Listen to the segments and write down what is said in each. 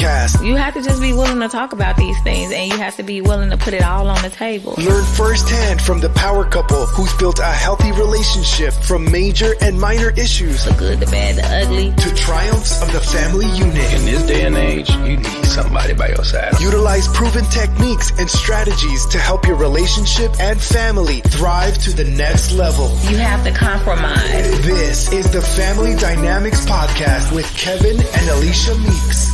podcast. You have to just be willing to talk about these things, and you have to be willing to put it all on the table. Learn firsthand from the power couple who's built a healthy relationship, from major and minor issues, The good, the bad, the ugly, to triumphs of the family unit. In this day and age, you need somebody by your side. Utilize proven techniques and strategies to help your relationship and family thrive to the next level. you have to compromise. This is the Family Dynamics Podcast with Kevin and Alicia Meeks.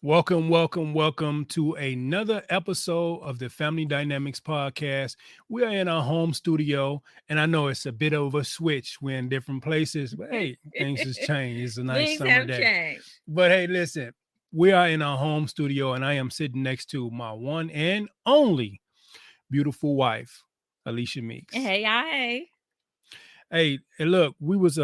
Welcome to another episode of the Family Dynamics Podcast. We are in our home studio, and I know it's a bit of a switch. We're in different places, but hey, things has changed. It's a nice Things summer have day. changed. But hey, listen, we are in our home studio, and I am sitting next to my one and only beautiful wife, Alicia Meeks. Hey. Hey, and look, we was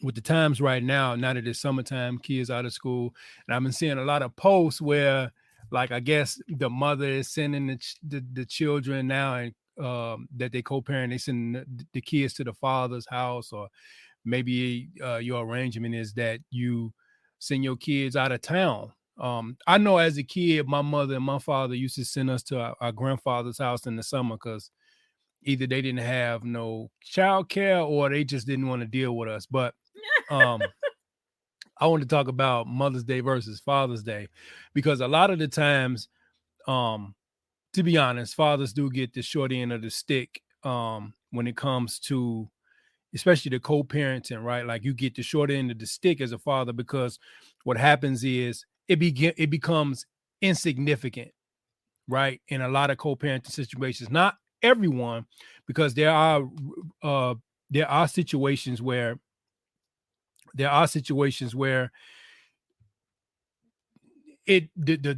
with the times right now that it's summertime, kids out of school, and I've been seeing a lot of posts where, like, I guess the mother is sending the children now, and that they co-parent, they send the kids to the father's house, or maybe your arrangement is that you send your kids out of town. I know as a kid, my mother and my father used to send us to our grandfather's house in the summer because either they didn't have no child care or they just didn't want to deal with us. But I want to talk about Mother's Day versus Father's Day, because a lot of the times, to be honest, fathers do get the short end of the stick when it comes to, especially the co-parenting, right? Like, you get the short end of the stick as a father, because what happens is it becomes insignificant, right? In a lot of co-parenting situations, not everyone, because there are situations where the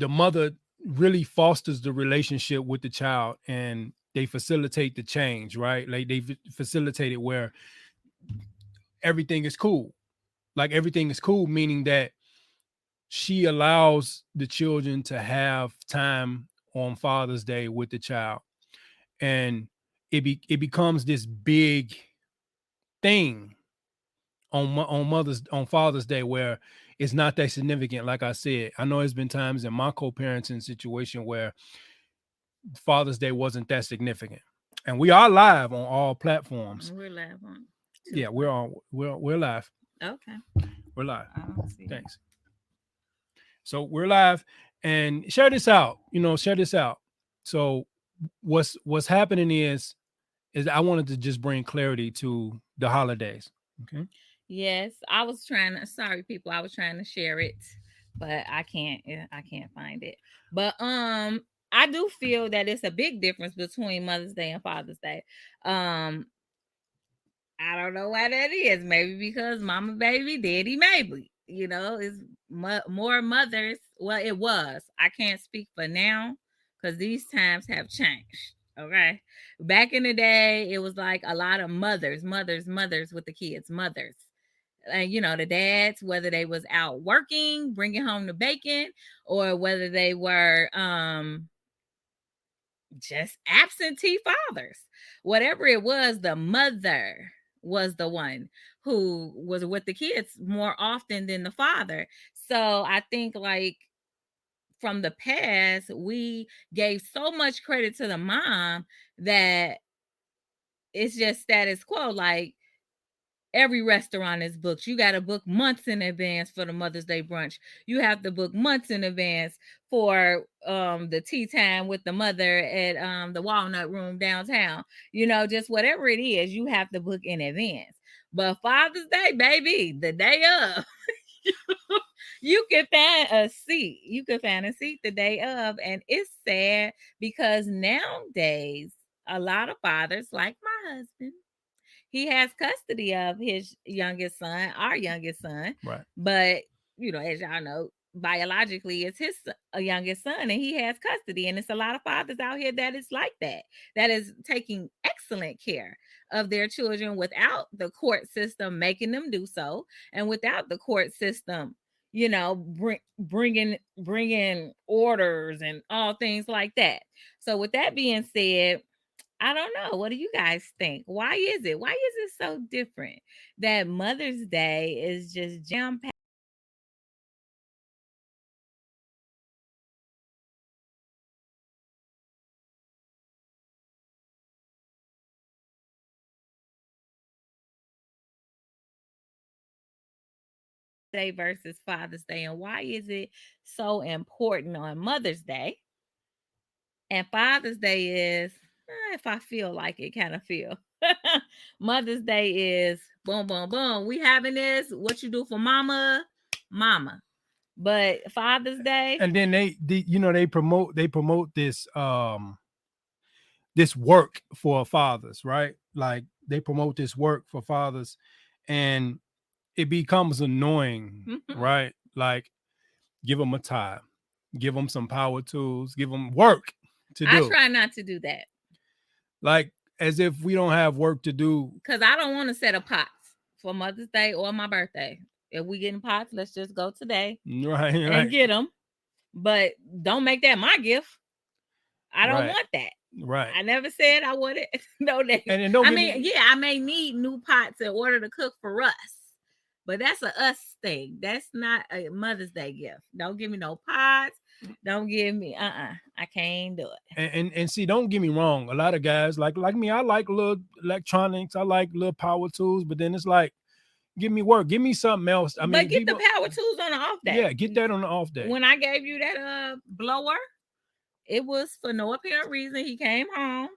mother really fosters the relationship with the child, and they facilitate the change, right? Like, they facilitate it where everything is cool. Like, everything is cool, meaning that she allows the children to have time on Father's Day with the child, and it becomes this big thing on Father's Day where it's not that significant. Like I said, I know there's been times in my co-parenting situation where Father's Day wasn't that significant, and we are live on all platforms. We're live on. Yeah, we're live. Okay. We're live. I don't see it. Thanks. So we're live, and share this out. So what's happening is I wanted to just bring clarity to the holidays. Okay. Yes, I was trying to share it, but I can't find it. But I do feel that it's a big difference between Mother's Day and Father's Day. I don't know why that is. Maybe because mama baby, daddy maybe. It's more mothers. Well, it was. I can't speak for now because these times have changed. Okay. Back in the day, it was like a lot of mothers with the kids, mothers. And, the dads, whether they was out working, bringing home the bacon, or whether they were just absentee fathers. Whatever it was, the mother was the one who was with the kids more often than the father. So I think, like, from the past, we gave so much credit to the mom that it's just status quo. Like, every restaurant is booked. You got to book months in advance for the Mother's Day brunch. You have to book months in advance for the tea time with the mother at the Walnut Room downtown. Just whatever it is, you have to book in advance. But Father's Day, baby, the day of, you can find a seat. You can find a seat the day of. And it's sad because nowadays, a lot of fathers, like my husband, he has custody of his youngest son, our youngest son. Right. But, as y'all know, biologically, it's his youngest son, and he has custody. And it's a lot of fathers out here that is like that is taking excellent care of their children without the court system making them do so, and without the court system, bringing orders and all things like that. So with that being said, I don't know. What do you guys think? Why is it so different. That Mother's Day is just jam packed. Day versus Father's Day, and why is it so important on Mother's Day? And Father's Day is if I feel like it, kind of feel. Mother's Day is boom, boom, boom. We having this. What you do for mama, mama. But Father's Day, And then they promote this this work for fathers, right? Like they promote this work for fathers, and it becomes annoying, right? Like give them a tie, give them some power tools, give them work to do. I try not to do that. Like as if we don't have work to do. Because I don't want to set a pots for Mother's Day or my birthday. If we getting pots, let's just go today and get them. But don't make that my gift. I don't want that. Right. I never said I wanted no that. And I mean, I may need new pots in order to cook for us, but that's a us thing. That's not a Mother's Day gift. Don't give me no pots. Don't give me I can't do it. And see, don't get me wrong. A lot of guys like me, I like little electronics, I like little power tools, but then it's like, give me work, give me something else. I mean, get the power tools on the off day. Yeah, get that on the off day. When I gave you that blower, it was for no apparent reason. He came home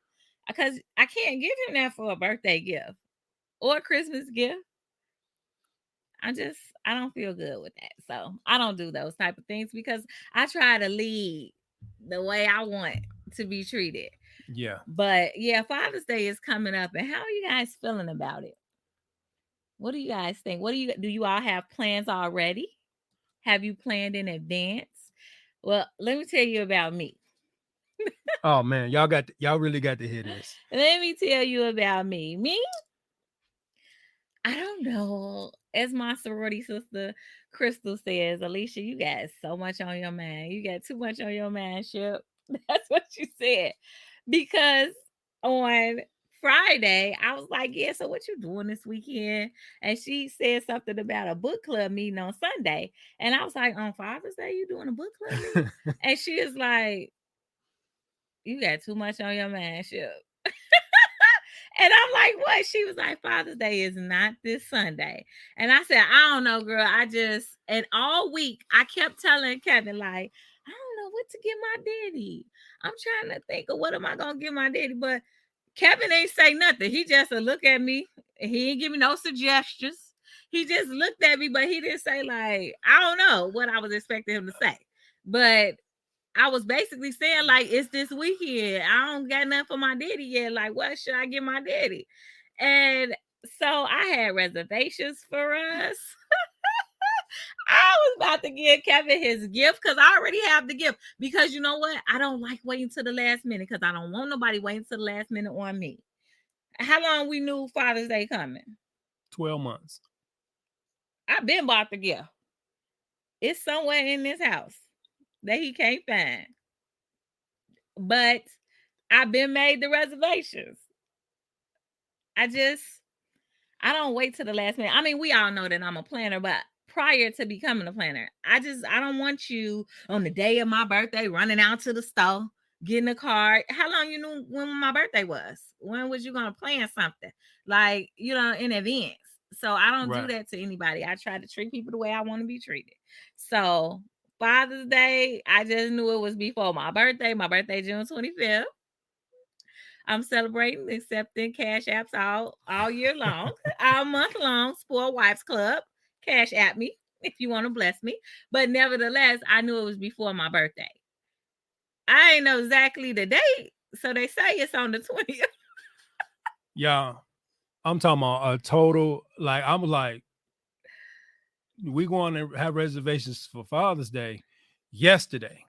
because I can't give him that for a birthday gift or a Christmas gift. I don't feel good with that. So I don't do those type of things because I try to lead the way I want to be treated. Yeah. But yeah, Father's Day is coming up. And how are you guys feeling about it? What do you guys think? Do you all have plans already? Have you planned in advance? Well, let me tell you about me. Oh man, y'all really got to hear this. Let me tell you about me. I don't know. As my sorority sister Crystal says, Alicia, you got so much on your mind. You got too much on your mind, Ship. That's what she said. Because on Friday, I was like, yeah, so what you doing this weekend? And she said something about a book club meeting on Sunday. And I was like, on Father's Day, you doing a book club meeting? And she is like, you got too much on your mind, Ship. And I'm like, what? She was like, Father's Day is not this Sunday. And I said, I don't know, girl. And all week, I kept telling Kevin, like, I don't know what to give my daddy. I'm trying to think of what am I going to give my daddy. But Kevin ain't say nothing. He just look at me. He ain't give me no suggestions. He just looked at me, but he didn't say, like, I don't know what I was expecting him to say. But I was basically saying, like, it's this weekend. I don't got nothing for my daddy yet. Like, what should I give my daddy? And so I had reservations for us. I was about to give Kevin his gift because I already have the gift. Because you know what? I don't like waiting to the last minute because I don't want nobody waiting to the last minute on me. How long we knew Father's Day coming? 12 months. I've been bought the gift. It's somewhere in this house that he can't find. But I've been made the reservations. I don't wait to the last minute. I mean, we all know that I'm a planner, but prior to becoming a planner, I don't want you on the day of my birthday running out to the store, getting a card. How long you knew when my birthday was? When was you going to plan something? Like, in advance. So I don't do that to anybody. I try to treat people the way I want to be treated. So Father's Day, I just knew it was before my birthday. My birthday, June 25th. I'm celebrating, accepting cash apps all year long, all month long. Spoiled Wives Club, cash app me if you want to bless me. But nevertheless, I knew it was before my birthday. I ain't know exactly the date, so they say it's on the 20th. Yeah, I'm talking about a total. Like I'm like, we going to have reservations for Father's Day yesterday.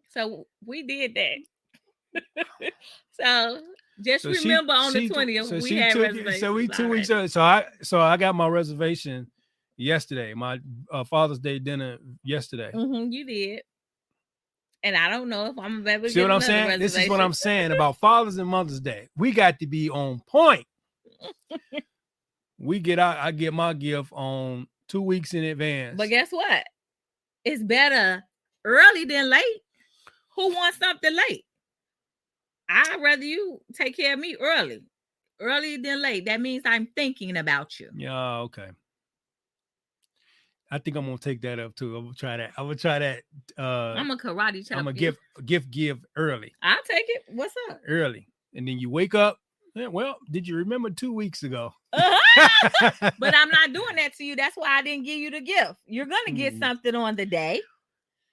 So we did that. So just remember on the 20th, we had reservations. So we 2 weeks early. So I got my reservation yesterday. My Father's Day dinner yesterday. You did. And I don't know if I'm able to see what I'm saying. This is what I'm saying about Father's and Mother's Day. We got to be on point. I get my gift on 2 weeks in advance. But guess what? It's better early than late. Who wants something late? I'd rather you take care of me early than late. That means I'm thinking about you. Yeah, okay. I think I'm gonna take that up too. I'm gonna try that. I'm a karate chop. I'm gonna give early. I'll take it. What's up? Early, and then you wake up. Well, did you remember 2 weeks ago? But I'm not doing that to you. That's why I didn't give you the gift. You're gonna get something on the day.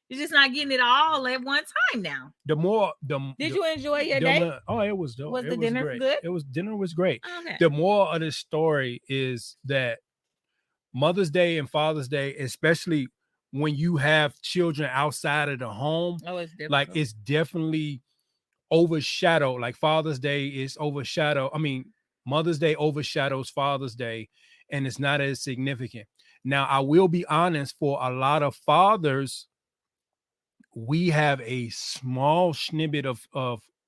You're just not getting it all at one time now. Did you enjoy your day? Oh, it was dope. Was the dinner great. good? Dinner was great. Okay. The moral of the story is that Mother's Day and Father's Day, especially when you have children outside of the home, it's difficult. like it's definitely overshadowed. Like Father's Day is overshadowed. I mean, Mother's Day overshadows Father's Day, and it's not as significant. Now, I will be honest, for a lot of fathers, we have a small snippet of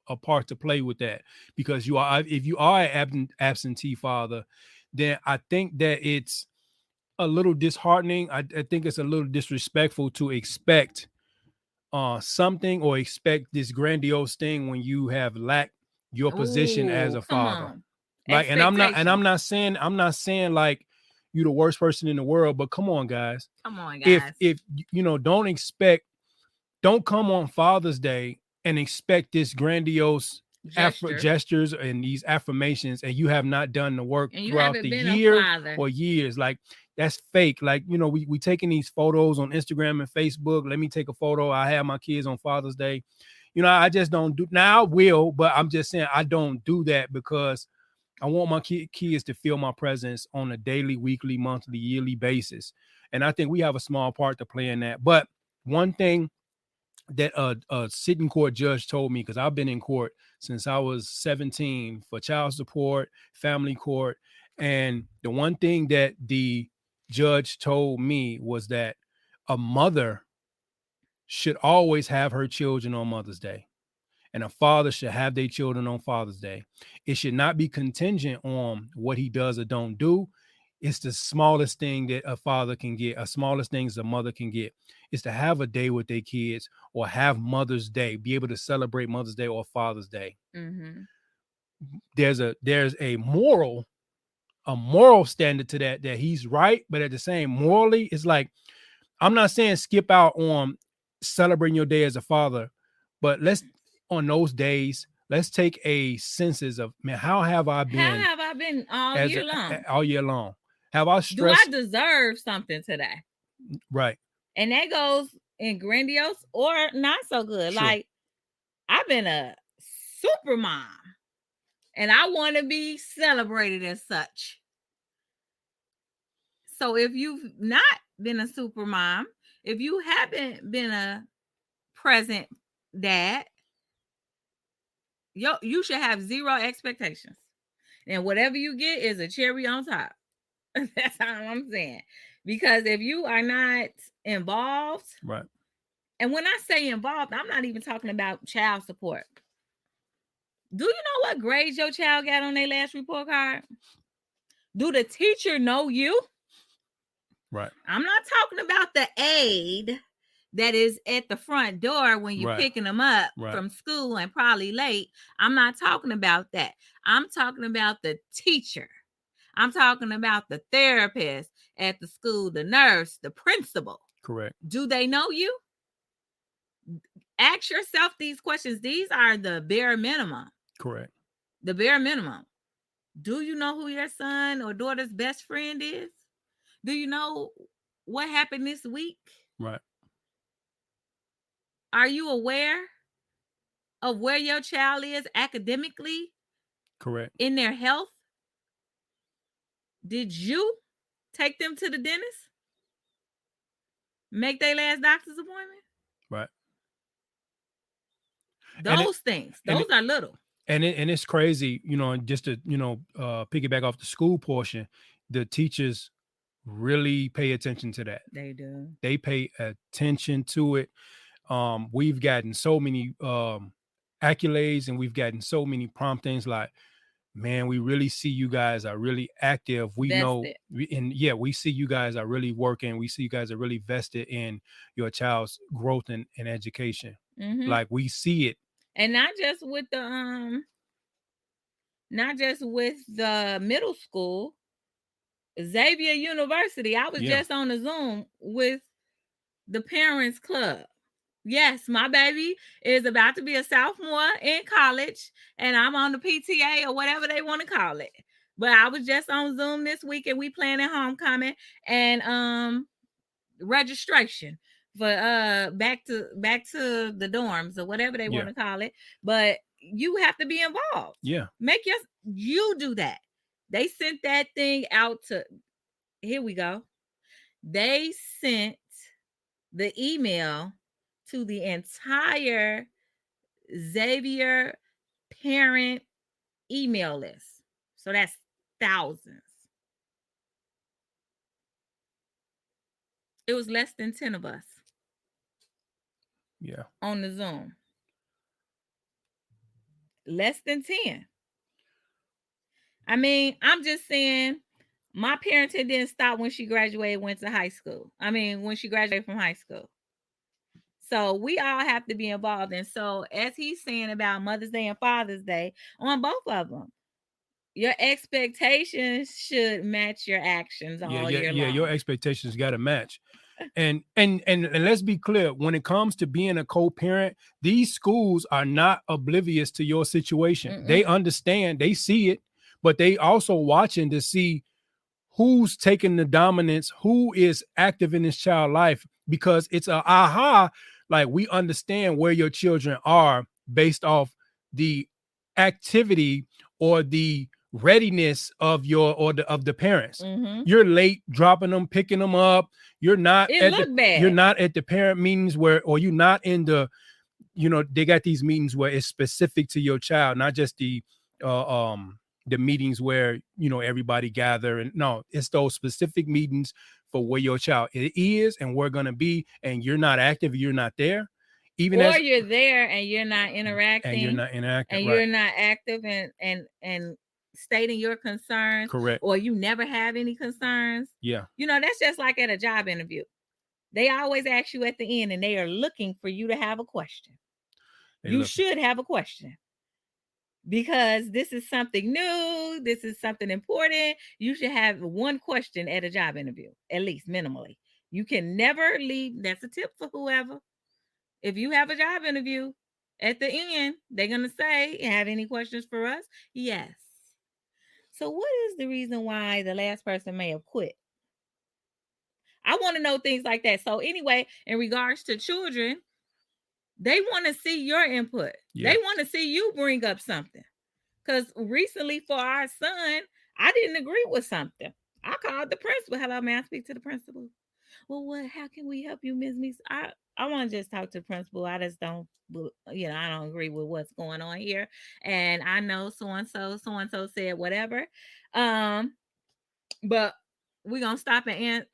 a part to play with that, because if you are an absentee father, then I think that it's a little disheartening. I think it's a little disrespectful to expect something or expect this grandiose thing when you have lacked your position as a father. Like, and I'm not saying like you're the worst person in the world, but come on, guys. If don't come on Father's Day and expect this grandiose gestures and these affirmations, and you have not done the work throughout the year or years. Like, that's fake. Like, we taking these photos on Instagram and Facebook. Let me take a photo. I have my kids on Father's Day. I just don't do. Now I will, but I'm just saying I don't do that because I want my kids to feel my presence on a daily, weekly, monthly, yearly basis. And I think we have a small part to play in that. But one thing that a sitting court judge told me, because I've been in court since I was 17 for child support, family court. And the one thing that the judge told me was that a mother should always have her children on Mother's Day, and a father should have their children on Father's Day. It should not be contingent on what he does or don't do. It's the smallest thing that a father can get, the smallest things a mother can get, is to have a day with their kids or have Mother's Day, be able to celebrate Mother's Day or Father's Day. Mm-hmm. There's a moral standard to that he's right, but at the same, morally, it's like, I'm not saying skip out on celebrating your day as a father, but on those days, let's take a census of, man, how have I been all year long? Have I stressed? Do I deserve something today? Right. And that goes in grandiose or not so good. Sure. Like, I've been a super mom and I want to be celebrated as such. So if you've not been a super mom, if you haven't been a present dad, you should have zero expectations. And whatever you get is a cherry on top. That's how I'm saying. Because if you are not involved, right. And when I say involved, I'm not even talking about child support. Do you know what grades your child got on their last report card? Do the teacher know you? Right. I'm not talking about the aide that is at the front door when you're picking them up from school and probably late. I'm not talking about that. I'm talking about the teacher. I'm talking about the therapist at the school, the nurse, the principal. Correct. Do they know you? Ask yourself these questions. These are the bare minimum. Correct. The bare minimum. Do you know who your son or daughter's best friend is? Do you know what happened this week? Right. Are you aware of where your child is academically? Correct. In their health? Did you take them to the dentist? Make their last doctor's appointment? Right. Those things. Those are little. And it's crazy, just to, piggyback off the school portion, the teachers really pay attention to that. They do. They pay attention to it. We've gotten so many accolades, and we've gotten so many promptings like, man, we really see you guys are really active. We know, Vested. we see you guys are really working. We see you guys are really vested in your child's growth and education. Mm-hmm. Like we see it. And not just with the middle school, Xavier University. I was just on the Zoom with the parents club. Yes, my baby is about to be a sophomore in college, and I'm on the PTA or whatever they want to call it. But I was just on Zoom this week, and we planning homecoming and registration for back to the dorms or whatever they want to call it. But you have to be involved. Yeah. You do that. They sent that thing out to, here we go. They sent the email to the entire Xavier parent email list. So that's thousands. It was less than 10 of us. Yeah. On the Zoom. Less than 10. I mean, I'm just saying, my parenting didn't stop when she graduated, went to high school. I mean, when she graduated from high school. So we all have to be involved. And so as he's saying about Mother's Day and Father's Day, on both of them, your expectations should match your actions all year long. Yeah, your expectations got to match. And let's be clear, when it comes to being a co-parent, these schools are not oblivious to your situation. Mm-mm. They understand, they see it, but they also watching to see who's taking the dominance, who is active in this child life, because it's a aha, like we understand where your children are based off the activity or the readiness of of the parents. Mm-hmm. You're late dropping them, picking them up. You're not you're not at the parent meetings or you're not in the, they got these meetings where it's specific to your child, not just the meetings where, everybody gather. And no, it's those specific meetings for where your child is and where going to be. And you're not active. You're not there. Or you're there and you're not interacting. And you're not interacting. And you're not active and stating your concerns. Correct. Or you never have any concerns. Yeah. That's just like at a job interview. They always ask you at the end and they are looking for you to have a question. You should have a question. Because this is something new. This is something important. You should have one question at a job interview, at least minimally. You can never leave. That's a tip for whoever. If you have a job interview, at the end, they're going to say, have any questions for us? Yes. So what is the reason why the last person may have quit? I want to know things like that. So anyway, in regards to children, they want to see your input. Yeah. They want to see you bring up something. Because recently for our son, I didn't agree with something. I called the principal. Hello, may I speak to the principal? Well, how can we help you, Ms. Meeks? I want to just talk to the principal. I just don't, I don't agree with what's going on here. And I know so-and-so said whatever. But we're going to stop and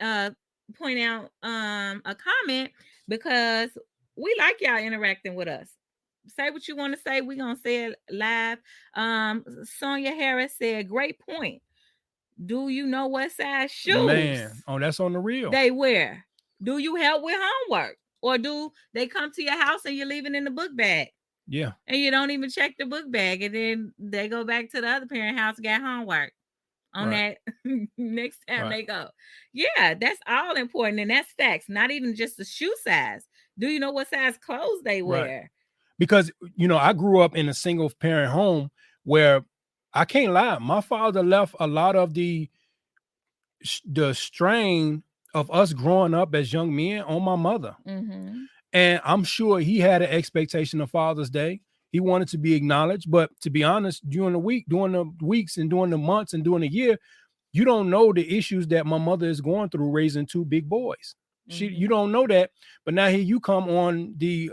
point out a comment because we like y'all interacting with us. Say what you want to say. We're going to say it live. Sonia Harris said, great point. Do you know what size shoes? Man, that's on the real. They wear. Do you help with homework? Or do they come to your house and you leave it in the book bag? Yeah. And you don't even check the book bag. And then they go back to the other parent house and get homework on that next time they go. Yeah, that's all important. And that's facts. Not even just the shoe size. Do you know what size clothes they wear? Right. Because, I grew up in a single parent home where I can't lie. My father left a lot of the strain of us growing up as young men on my mother. Mm-hmm. And I'm sure he had an expectation of Father's Day. He wanted to be acknowledged. But to be honest, during the weeks and during the months and during the year, you don't know the issues that my mother is going through raising two big boys. Mm-hmm. You don't know that. But now here you come on the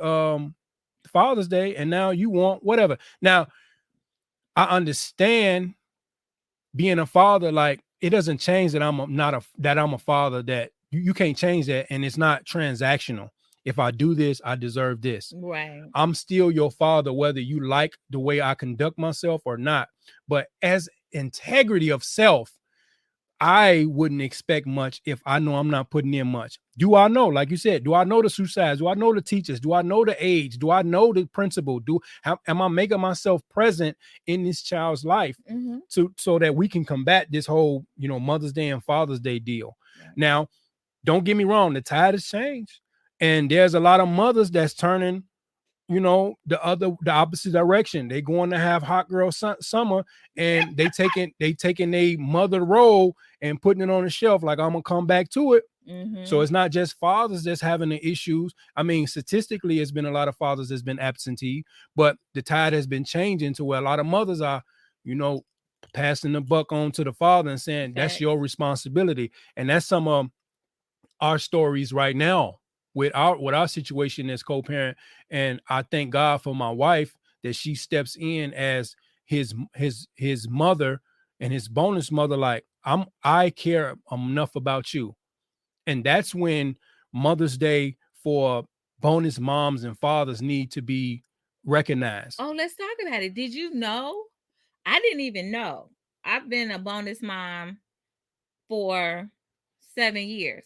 Father's Day and now you want whatever. Now, I understand being a father, like it doesn't change that I'm a father, that you can't change that. And it's not transactional. if I do this, I deserve this. Right. I'm still your father, whether you like the way I conduct myself or not. But as integrity of self, I wouldn't expect much if I know I'm not putting in much. Do I know, like you said, do I know the suicides? Do I know the teachers? Do I know the age? Do I know the principal? Am I making myself present in this child's life so that we can combat this whole, Mother's Day and Father's Day deal? Right. Now, don't get me wrong, the tide has changed. And there's a lot of mothers that's turning, the opposite direction. They going to have hot girl summer, and they taking a mother role and putting it on the shelf. Like, I'm gonna come back to it. So it's not just fathers that's having the issues. I mean, statistically, it's been a lot of fathers that's been absentee, but the tide has been changing to where a lot of mothers are, passing the buck on to the father and saying, that's your responsibility. And that's some of our stories right now with our situation as co-parent. And I thank God for my wife that she steps in as his mother and his bonus mother. Like, I care enough about you. And that's when Mother's Day for bonus moms and fathers need to be recognized. Oh, let's talk about it. Did you know? I didn't even know. I've been a bonus mom for 7 years.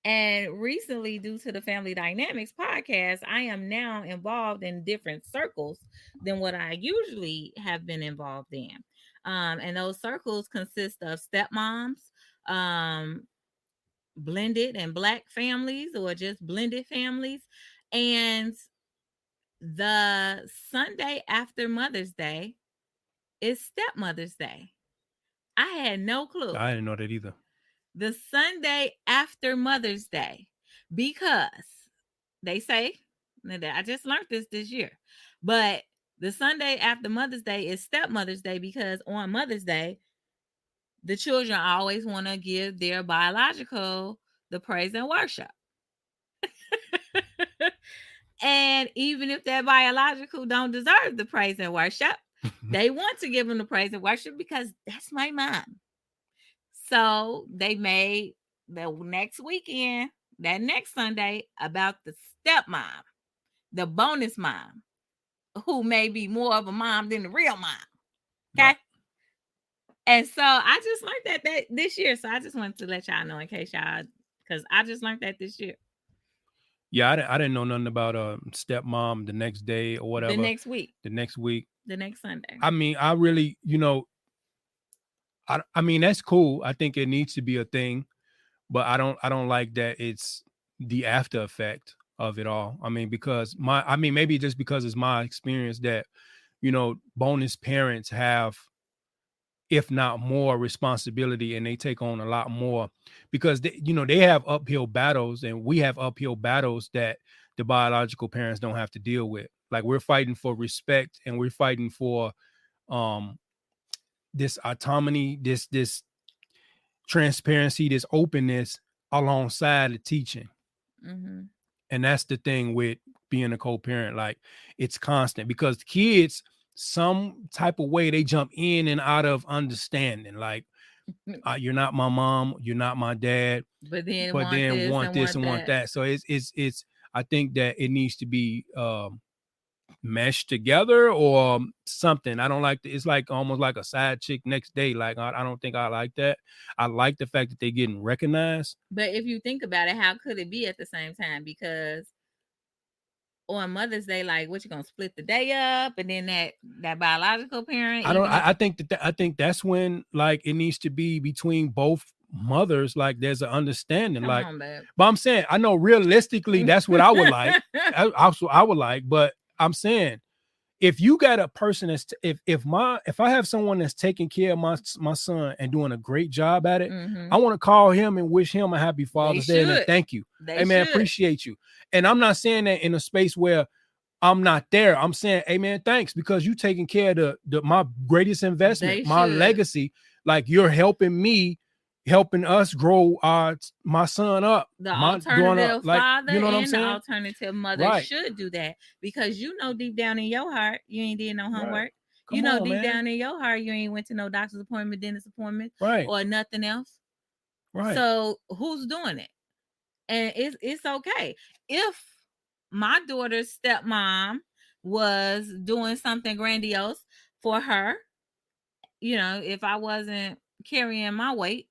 And recently, due to the Family Dynamics podcast, I am now involved in different circles than what I usually have been involved in. And those circles consist of stepmoms, blended and Black families, or just blended families. And the Sunday after Mother's Day is Stepmother's Day. I had no clue. I didn't know that either. The Sunday after Mother's Day, because they say, I just learned this year, but the Sunday after Mother's Day is Stepmother's Day, because on Mother's Day, the children always want to give their biological the praise and worship. And even if their biological don't deserve the praise and worship, they want to give them the praise and worship because that's my mom. So they made the next weekend, that next Sunday, about the stepmom, the bonus mom, who may be more of a mom than the real mom. Okay. Right. And so I just learned that this year. So I just wanted to let y'all know, in case y'all, because I just learned that this year. Yeah, I didn't know nothing about stepmom the next day or whatever. The next week. The next Sunday. I mean, I really, I mean, that's cool. I think it needs to be a thing, but I don't like that it's the after effect of it all. I mean, maybe just because it's my experience that, bonus parents have, if not more, responsibility, and they take on a lot more because they have uphill battles, and we have uphill battles that the biological parents don't have to deal with. Like, we're fighting for respect, and we're fighting for this autonomy, this transparency, this openness alongside the teaching. And that's the thing with being a co-parent. Like, it's constant because kids, some type of way, they jump in and out of understanding. Like, you're not my mom, you're not my dad, but then want this and want that. So it's I think that it needs to be meshed together or something. I don't like it's like almost like a side chick next day. Like, I don't think I like that. I like the fact that they're getting recognized. But if you think about it, how could it be at the same time? Because on Mother's Day, like, what, you gonna split the day up, and then that biological parent? I think that's when, like, it needs to be between both mothers. Like, there's an understanding. But I'm saying, I know realistically that's what I would like. I would like, but I'm saying, if you got a person that's if I have someone that's taking care of my son and doing a great job at it, I want to call him and wish him a happy Father's Day and thank you. Hey man, appreciate you. And I'm not saying that in a space where I'm not there. I'm saying, hey man, thanks, because you taking care of my greatest investment, my legacy. Like, you're helping us grow my son up. The alternative father you know and the alternative mother should do that, because deep down in your heart, you ain't did no homework. Right. Deep down in your heart, you ain't went to no doctor's appointment, dentist appointment, or nothing else. Right. So who's doing it? And it's okay if my daughter's stepmom was doing something grandiose for her, if I wasn't carrying my weight,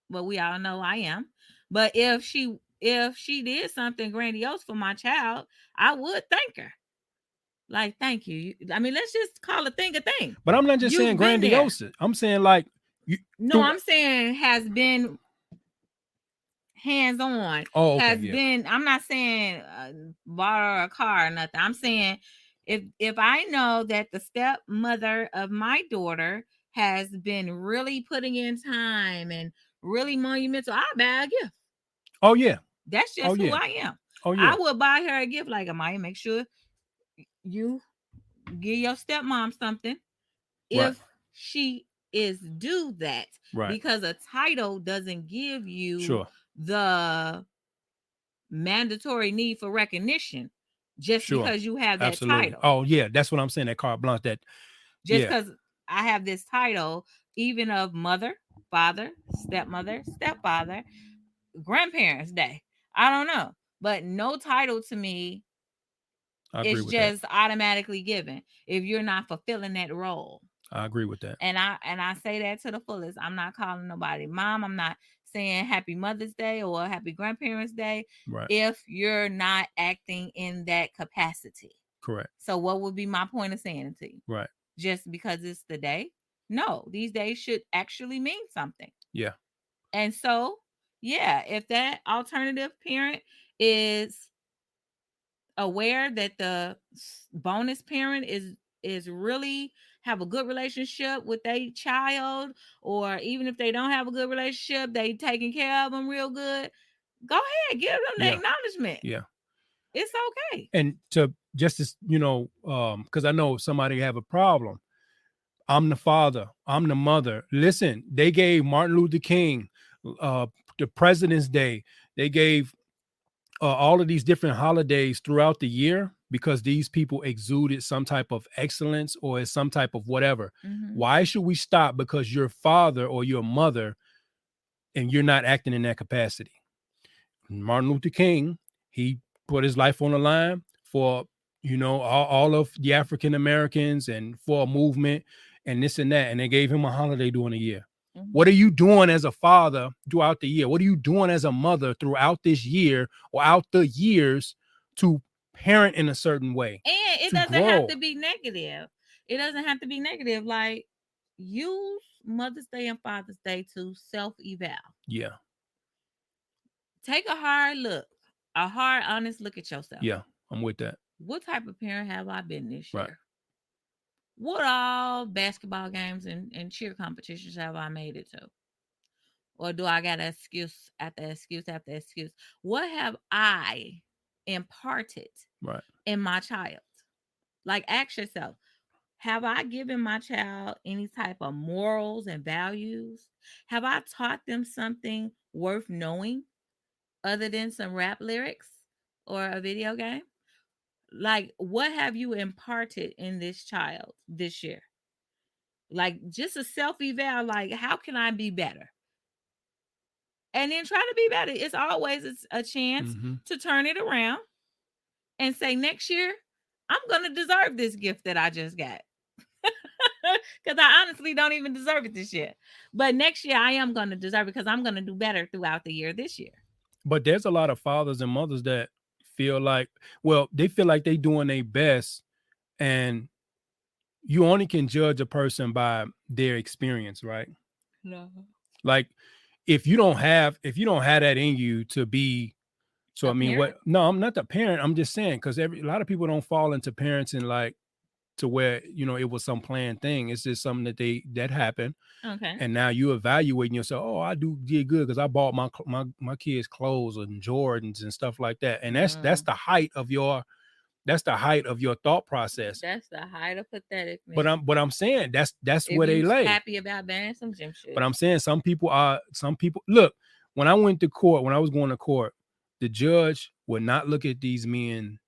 but we all know I am. But if she did something grandiose for my child, I would thank her. Like, thank you. I mean, let's just call a thing a thing. But I'm not just saying grandiose. I'm saying like I'm saying has been hands-on. Oh, okay, has been. I'm not saying borrow a car or nothing. I'm saying if I know that the stepmother of my daughter has been really putting in time and really monumental, I'll buy a gift. Oh yeah, that's just who I am. Oh yeah, I would buy her a gift. Like, Amaya, make sure you give your stepmom something if she is due that, because a title doesn't give you the mandatory need for recognition just because you have that title. Oh yeah, that's what I'm saying. That carte blanche. That just because I have this title, even of mother, father, stepmother, stepfather, grandparents day, I don't know, but no title to me is just automatically given if you're not fulfilling that role. I agree with that. And I say that to the fullest. I'm not calling nobody mom. I'm not saying happy Mother's Day or happy Grandparents' Day if you're not acting in that capacity. Correct. So what would be my point of saying it to you? Right. Just because it's the day? No, these days should actually mean something. Yeah. And so, yeah, if that alternative parent is aware that the bonus parent is really have a good relationship with their child, or even if they don't have a good relationship, they taking care of them real good, go ahead, give them the acknowledgement. Yeah, it's okay. And to just as because I know somebody have a problem. I'm the father, I'm the mother. Listen, they gave Martin Luther King the President's Day. They gave all of these different holidays throughout the year because these people exuded some type of excellence or some type of whatever. Mm-hmm. Why should we stop because your father or your mother and you're not acting in that capacity? Martin Luther King, he put his life on the line for, all of the African Americans and for a movement and this and that. And they gave him a holiday during the year. Mm-hmm. What are you doing as a father throughout the year? What are you doing as a mother throughout this year or out the years to parent in a certain way? And it doesn't have to be negative. It doesn't have to be negative. Like, use Mother's Day and Father's Day to self-eval. Yeah. Take a hard look, a hard, honest look at yourself. Yeah, I'm with that. What type of parent have I been this year? Right. What all basketball games and cheer competitions have I made it to? Or do I got excuse after excuse after excuse? What have I imparted in my child? Like, ask yourself, have I given my child any type of morals and values? Have I taught them something worth knowing other than some rap lyrics or a video game? Like, what have you imparted in this child this year? Like, just a self-eval, like, how can I be better? And then try to be better. It's always a chance to turn it around and say, next year, I'm going to deserve this gift that I just got. Because I honestly don't even deserve it this year. But next year, I am going to deserve it because I'm going to do better throughout the year this year. But there's a lot of fathers and mothers that feel like, they feel like they doing their best, and you only can judge a person by their experience, right? No. Like, if you don't have that in you to be, so I mean, parent? No, I'm not the parent. I'm just saying, because a lot of people don't fall into parenting like to where it was some planned thing. It's just something that happened. Okay. And now you evaluating yourself. Oh, I did good because I bought my kids clothes and Jordans and stuff like that. And that's the height of your thought process. That's the height of pathetic. But I'm saying that's where they lay. Happy about buying some gym shoes. But I'm saying some people look, when I was going to court, the judge would not look at these men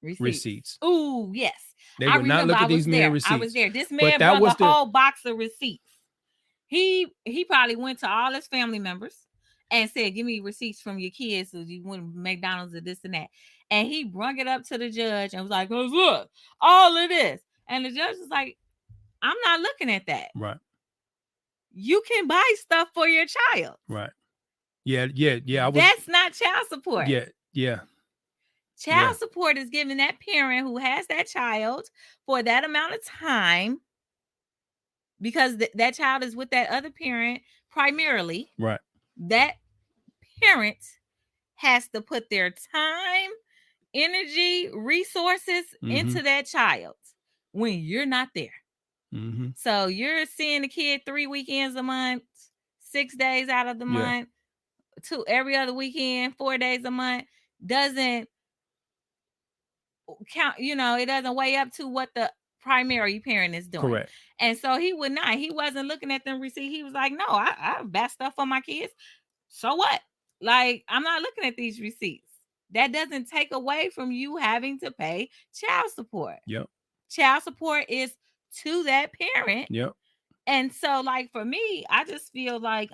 receipts. Ooh, yes. They would not look at these men receipts. I was there. This man brought a whole box of receipts. He probably went to all his family members and said, give me receipts from your kids so you went to McDonald's or this and that. And he brung it up to the judge and was like, oh, look, all of this. And the judge was like, I'm not looking at that. Right. You can buy stuff for your child. Right. Yeah. That's not child support. Yeah. Child support is giving that parent who has that child for that amount of time, because that child is with that other parent primarily. Right. That parent has to put their time, energy, resources into that child when you're not there. So you're seeing the kid 3 weekends a month, 6 days out of the month, every other weekend, 4 days a month, doesn't count, it doesn't weigh up to what the primary parent is doing. Correct. And so he wasn't looking at them receipts. He was like, no, I bought stuff for my kids. So what? Like, I'm not looking at these receipts. That doesn't take away from you having to pay child support. Yep. Child support is to that parent. Yep. And so, like, for me, I just feel like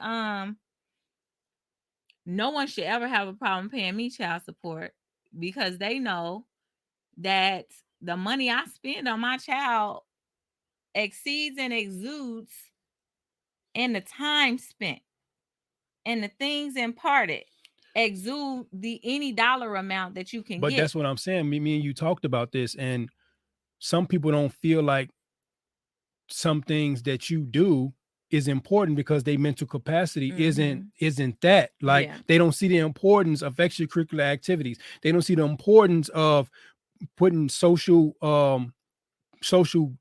no one should ever have a problem paying me child support, because they know that the money I spend on my child exceeds and exudes in the time spent and the things imparted exude any dollar amount that you can get. But that's what I'm saying. Me and you talked about this, and some people don't feel like some things that you do is important because their mental capacity isn't that. Like, they don't see the importance of extracurricular activities. They don't see the importance of putting social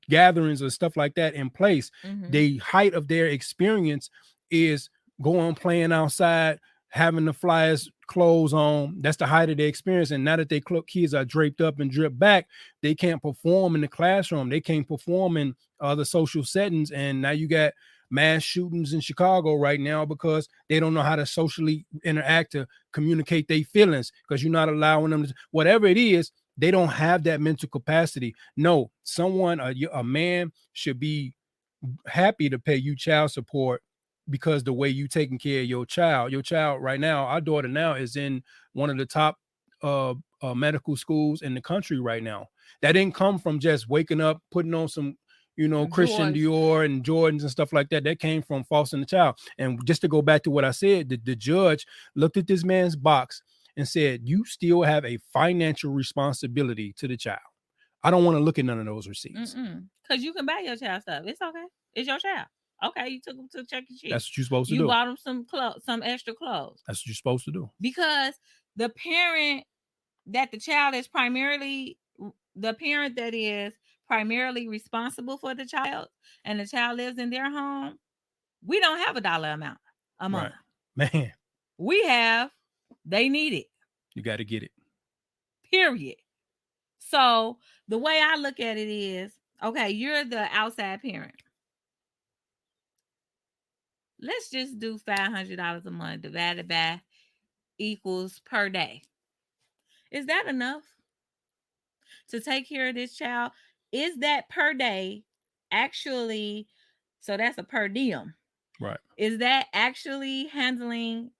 gatherings or stuff like that in place. The height of their experience is going playing outside, having the flyest clothes on. That's the height of their experience. And now that their kids are draped up and dripped back, they can't perform in the classroom. They can't perform in other social settings. And now you got mass shootings in Chicago right now because they don't know how to socially interact, to communicate their feelings, because you're not allowing them to, whatever it is, they don't have that mental capacity. No, a man should be happy to pay you child support because the way you taking care of your child right now, our daughter now is in one of the top medical schools in the country right now. That didn't come from just waking up, putting on some, Christian Dior and Jordans and stuff like that. That came from fostering the child. And just to go back to what I said, the judge looked at this man's box and said, you still have a financial responsibility to the child. I don't want to look at none of those receipts. Because you can buy your child stuff. It's okay. It's your child. Okay, you took them to Chuck E. Cheese. That's what you're supposed to do. You bought them some extra clothes. That's what you're supposed to do. Because the parent that the parent that is primarily responsible for the child, and the child lives in their home, we don't have a dollar amount a month. Right. Man. We have, they need it. You got to get it. Period. So the way I look at it is, okay, you're the outside parent. Let's just do $500 a month divided by equals per day. Is that enough to take care of this child? Is that per day actually, so that's a per diem. Right. Is that actually handling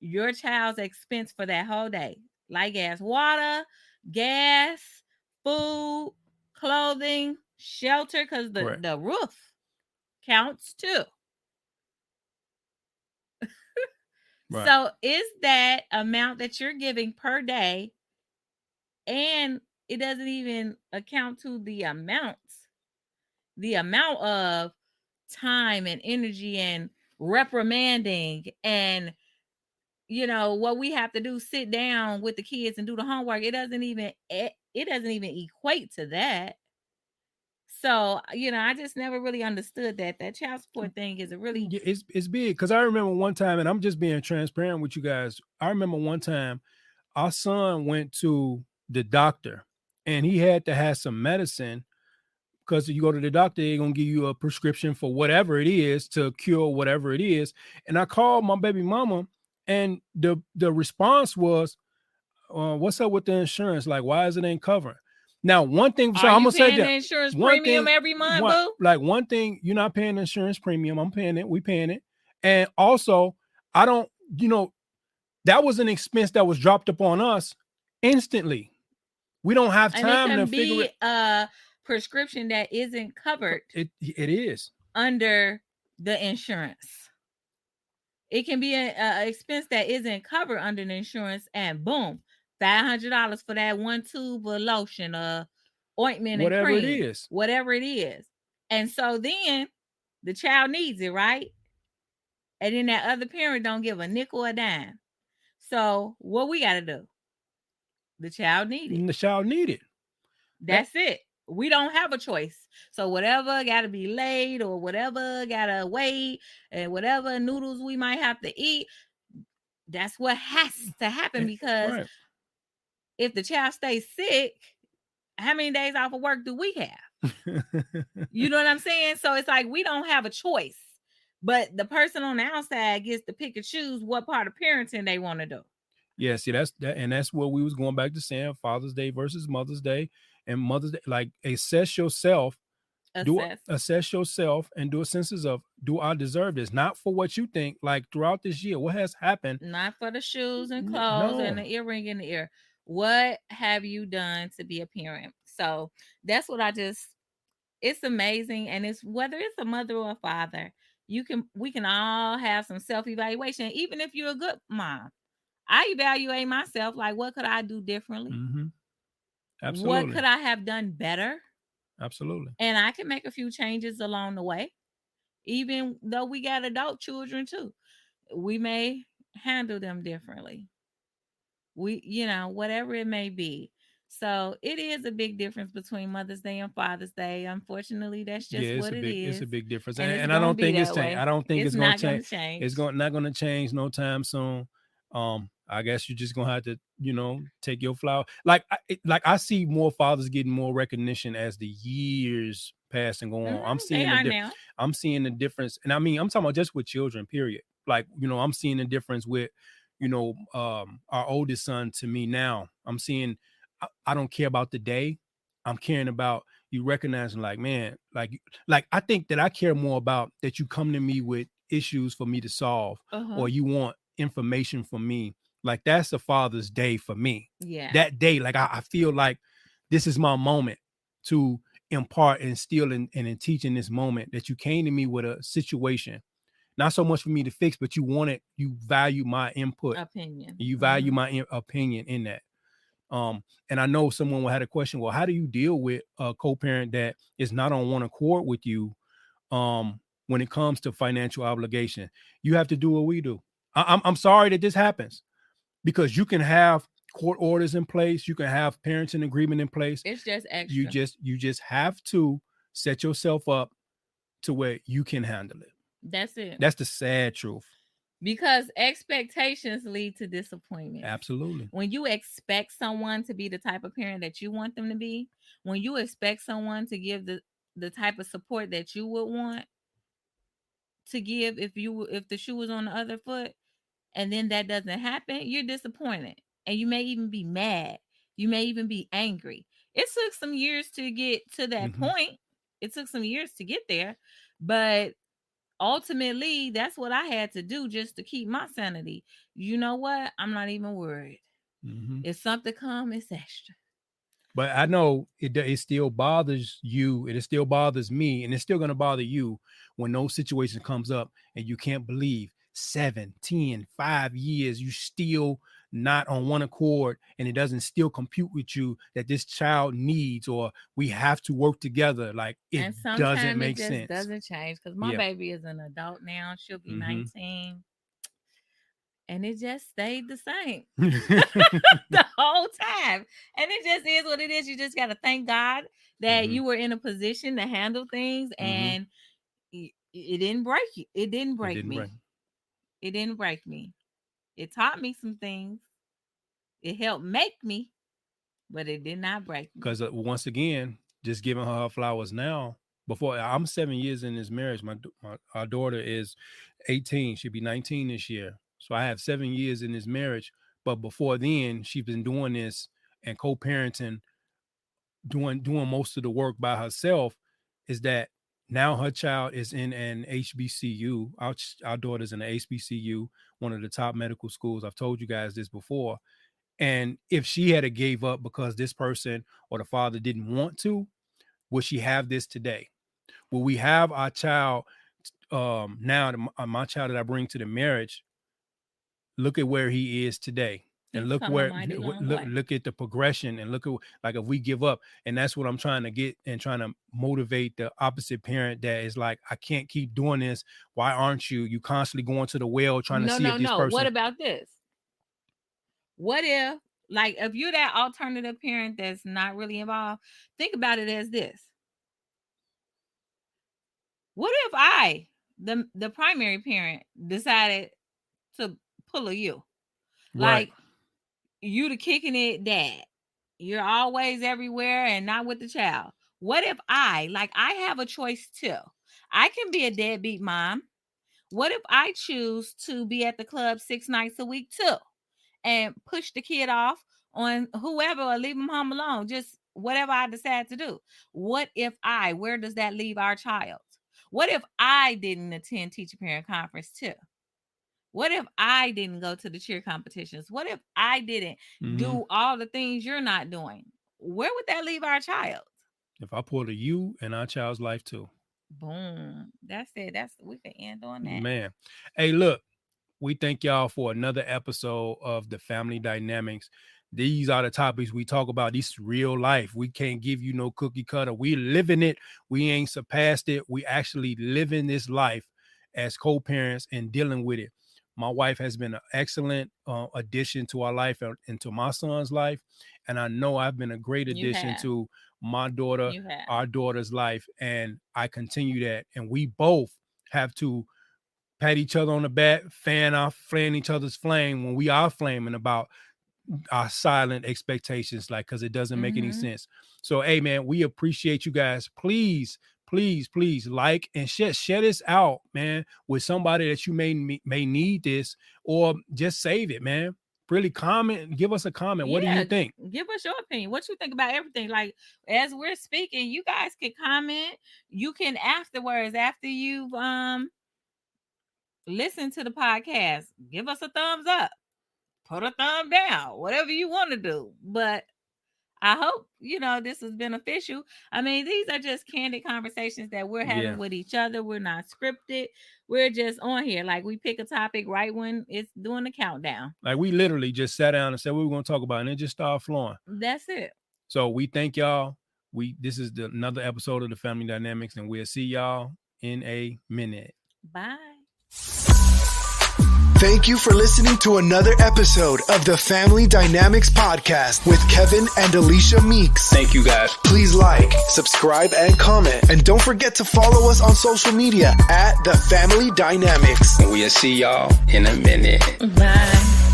your child's expense for that whole day? Like water, gas, food, clothing, shelter, because the roof counts too. Right. So is that amount that you're giving per day, and it doesn't even account to the amount of time and energy and reprimanding and what we have to do, sit down with the kids and do the homework. It doesn't even equate to that. So, I just never really understood that child support thing is a really... It's big, because I remember one time, and I'm just being transparent with you guys. I remember one time our son went to the doctor and he had to have some medicine, because you go to the doctor, they're going to give you a prescription for whatever it is to cure whatever it is. And I called my baby mama, and the response was, what's up with the insurance? Like, why is it ain't covering? Now, one thing, so I'm gonna say that the insurance premium every month, boo? Like, one thing, you're not paying the insurance premium. I'm paying it. We paying it. And also, that was an expense that was dropped upon us instantly. We don't have And time it to can figure be it. a prescription that isn't covered It is. under the insurance. It can be an expense that isn't covered under the insurance, and boom, $500 for that one tube of lotion, ointment, and Whatever it cream, is. whatever it is. And so then the child needs it, right? And then that other parent don't give a nickel or a dime. So what we got to do? The child needs it. The child need it. That's it. We don't have a choice. So whatever got to be laid, or whatever got to wait, and whatever noodles we might have to eat, that's what has to happen. Because Right. if the child stays sick, how many days off of work do we have? You know what I'm saying? So it's like we don't have a choice. But the person on the outside gets to pick and choose what part of parenting they want to do. Yeah, see, that's what we was going back to saying, Father's Day versus Mother's Day. And Mother's Day, like, assess yourself. Assess yourself and do a census of, do I deserve this? Not for what you think, like throughout this year, what has happened? Not for the shoes and clothes and the earring in the ear. What have you done to be a parent? So that's what it's amazing. And it's whether it's a mother or a father, we can all have some self-evaluation. Even if you're a good mom, I evaluate myself, like, what could I do differently? Mm-hmm. Absolutely. What could I have done better? Absolutely. And I can make a few changes along the way. Even though we got adult children too, we may handle them differently. Whatever it may be. So it is a big difference between Mother's Day and Father's Day. Unfortunately, that's just what it is. It's a big difference. And I don't think it's changing. I don't think it's going to change. change. It's not going to change no time soon. I guess you're just gonna have to, take your flower. Like I see more fathers getting more recognition as the years pass and go on. I'm seeing the difference, and I mean, I'm talking about just with children. Period. Like, I'm seeing the difference with, our oldest son to me now. I'm seeing. I don't care about the day. I'm caring about you recognizing, like, man, like I think that I care more about that you come to me with issues for me to solve, or you want information from me. Like, that's a Father's Day for me. Yeah. That day, like, I feel like this is my moment to impart and instill and teach in this moment, that you came to me with a situation, not so much for me to fix, but you value my input, opinion. You value my opinion in that. And I know someone had a question. Well, how do you deal with a co-parent that is not on one accord with you when it comes to financial obligation? You have to do what we do. I'm sorry that this happens, because you can have court orders in place, you can have parenting agreement in place. It's just extra. You just have to set yourself up to where you can handle it. That's it. That's the sad truth. Because expectations lead to disappointment. Absolutely. When you expect someone to be the type of parent that you want them to be, when you expect someone to give the type of support that you would want to give if the shoe was on the other foot, and then that doesn't happen, you're disappointed. And you may even be mad. You may even be angry. It took some years to get to that point. It took some years to get there. But ultimately, that's what I had to do just to keep my sanity. You know what? I'm not even worried. If something comes, it's extra. But I know it still bothers you, and it still bothers me, and it's still going to bother you when those situations comes up and you can't believe 7, 10, 5 years, you still not on one accord, and it doesn't still compute with you that this child needs, or we have to work together. Like, it doesn't make sense. Doesn't change, because my baby is an adult now. She'll be 19. And it just stayed the same the whole time. And it just is what it is. You just got to thank God that you were in a position to handle things, and it didn't break you. It didn't break me. It didn't break me. It taught me some things. It helped make me, but it did not break me. Because once again, just giving her flowers now. Before, I'm 7 years in this marriage. Our daughter is 18. She'll be 19 this year. So I have 7 years in this marriage. But before then, she's been doing this and co-parenting, doing most of the work by herself. Is that now her child is in an HBCU. Our daughter's in an HBCU, one of the top medical schools. I've told you guys this before. And if she had gave up because this person or the father didn't want to, will she have this today? Will we have our child now, my child that I bring to the marriage, look at where he is today? And look at the progression, and look at, like, if we give up. And that's what I'm trying to get and trying to motivate the opposite parent that is like, I can't keep doing this. Why aren't you constantly going to the well trying to see if this person. What about this? What if, like, if you're that alternative parent that's not really involved, think about it as this. What if I, the primary parent, decided to pull a you? Right. Like, you the kicking it dad. You're always everywhere and not with the child. What if I have a choice too? I can be a deadbeat mom. What if I choose to be at the club 6 nights a week too, and push the kid off on whoever or leave them home alone? Just whatever I decide to do. What if where does that leave our child? What if I didn't attend teacher parent conference too? What if I didn't go to the cheer competitions? What if I didn't do all the things you're not doing? Where would that leave our child? If I pulled a you in our child's life too. Boom. That's it. We can end on that. Man. Hey, look, we thank y'all for another episode of the Family Dynamics. These are the topics we talk about. This is real life. We can't give you no cookie cutter. We living it. We ain't surpassed it. We actually living this life as co-parents and dealing with it. My wife has been an excellent addition to our life and to my son's life. And I know I've been a great addition to my daughter, our daughter's life. And I continue that. And we both have to pat each other on the back, fan each other's flame when we are flaming about our silent expectations, like, because it doesn't make any sense. So, hey, man, we appreciate you guys. Please like and share this out, man, with somebody that you may need this, or just save it, man. Really comment, give us a comment. What do you think? Give us your opinion. What you think about everything. Like, as we're speaking, you guys can comment. You can afterwards, after you've listened to the podcast, give us a thumbs up, put a thumb down, whatever you want to do. But I hope, this is beneficial. I mean, these are just candid conversations that we're having with each other. We're not scripted. We're just on here. Like, we pick a topic right when it's doing the countdown. Like, we literally just sat down and said what we were going to talk about, and it just started flowing. That's it. So we thank y'all. This is another episode of the Family Dynamics, and we'll see y'all in a minute. Bye. Thank you for listening to another episode of the Family Dynamics Podcast with Kevin and Alicia Meeks. Thank you, guys. Please like, subscribe, and comment. And don't forget to follow us on social media at The Family Dynamics. We'll see y'all in a minute. Bye.